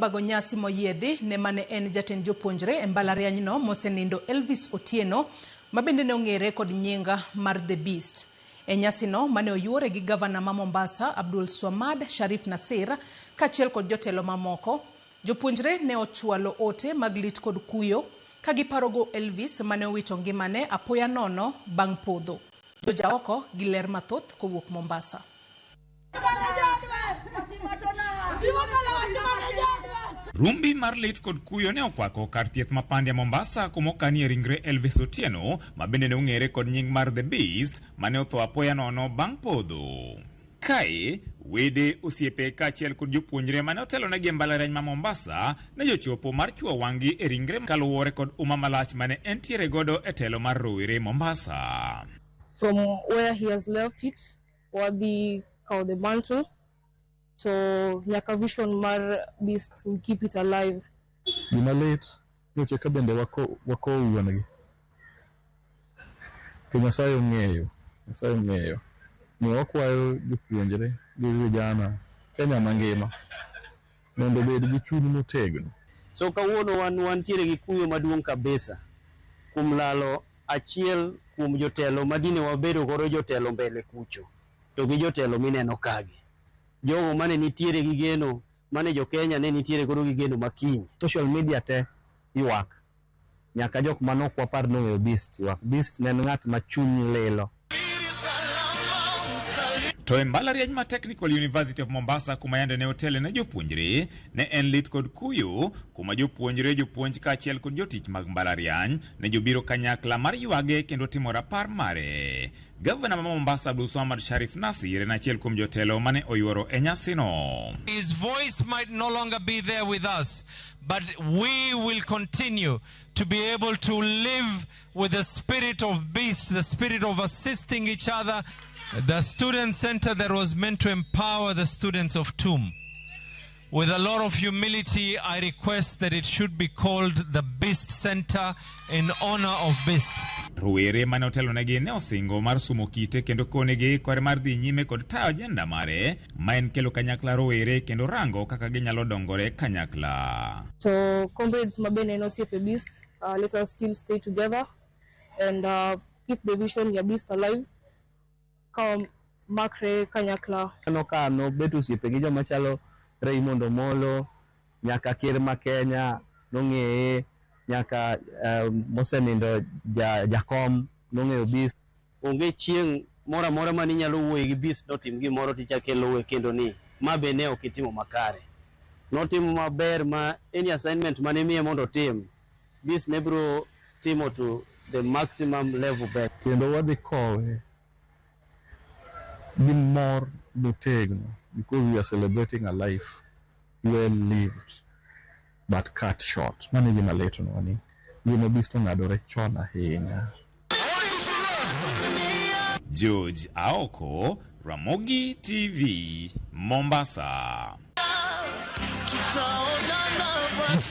bago nyasi moyiedhi ne mane en jatend jopuonjre e mbalarianyno mosenindo Elvis Otieno mabende ne ong'ere kod nyinga mar The Beast. E nyasino mane oyuore gi gavana ma Mombasa Abdul Swamad Sharif Nassir kachiel kod jotelo mamoko, jopuonjre ne ochwalo ote mag lit kod kuyo ka giparogo Elvis mane owito ngimane apoya nono bang' podho. Jojaoko gi ler mathoth kowuok Mombasa. Rumbi mar lit kod kuyo ne okwako kar thieth ma Pandya Mombasa kumokanie ringre Elvis Otieno mabende ne ong'ere kod nying mar The Beast mane otho apoya nono bang' podho. Kae, wede osiepe kachiel kod jopuonjre mane otelo ne gi mbalariany ma Mombasa ne jochopo mar chuo wang'i e ringre kaluwore kod uma malach mane entiere godo e telo mar rowere Mombasa. From where he has left it, Wadhi called the mantle, so nyaka vision mar Beast will keep it alive. Gima lit, yoche ka bende wako uwanagi. Nyasaye ong'eyo. Ne wakwayo jopuonjre gi vijana Kenya mangima mondo bed gi chuny motegno. So kawuono wantiere gi kuyo maduong' kabisa kuom lalo achiel kuom jotelo madine wabedo godo jotelo mbele kucho to gi jotelo mineno kagi. Jogo mane nitiere gi geno, mane jo Kenya ne nitiere godo gi geno makiny. Social media te ywak. Nyaka jok manok wapar nong'eyo Beast ywak. Beast ne en ng'at ma chuny lilo. To e mbalariany ma Technical University of Mombasa kuma yande ne otele ne jopuonjre ne en lit kod kuyo kuma jopuonj kachiel kod jotich mag mbalariany ne jobiro kanyakla mar ywage kendo timo rapar mare. Gavana ma Mombasa Abdul Swamad Sharif Nassir en achiel kuom jotelo mane oyuoro e nyasino. His voice might no longer be there with us, but we will continue to be able to live with the spirit of Beast, the spirit of assisting each other. The student center that was meant to empower the students of TUM. With a lot of humility, I request that it should be called the Beast Center in honor of Beast. Rowere mane otelo negi ne osingo mar sumo kite kendo konegi kore mar dhi nyime kod tayo agenda mare ma en kelo kanyakla rowere kendo rango kaka ginyalo dongore kanyakla. So comrades mabene no osiepe Beast, let us still stay together and keep the vision ya Beast alive. Makre kanyakla. No betu osiepe gi joma chalo Raymond Omolo, nyaka ker ma Kenya nong'eye, nyaka mosenindo Jakom nong'eyo Beast. Onge chieng' mora mani nyalo wuoye gi Beast notim gimoro tichakelo we kendo ni ma be ne ok itimo makare. Notimo maber ma any assignment mane miye mondo tim. Beast ne bro timo to the maximum level back. Kendo wadhi kowe gi mor motegno because we are celebrating a life well lived but cut short. Mane gima leto wani. Gima Beast ong'adore chon ahinya. George Aoko, Ramogi TV, Mombasa.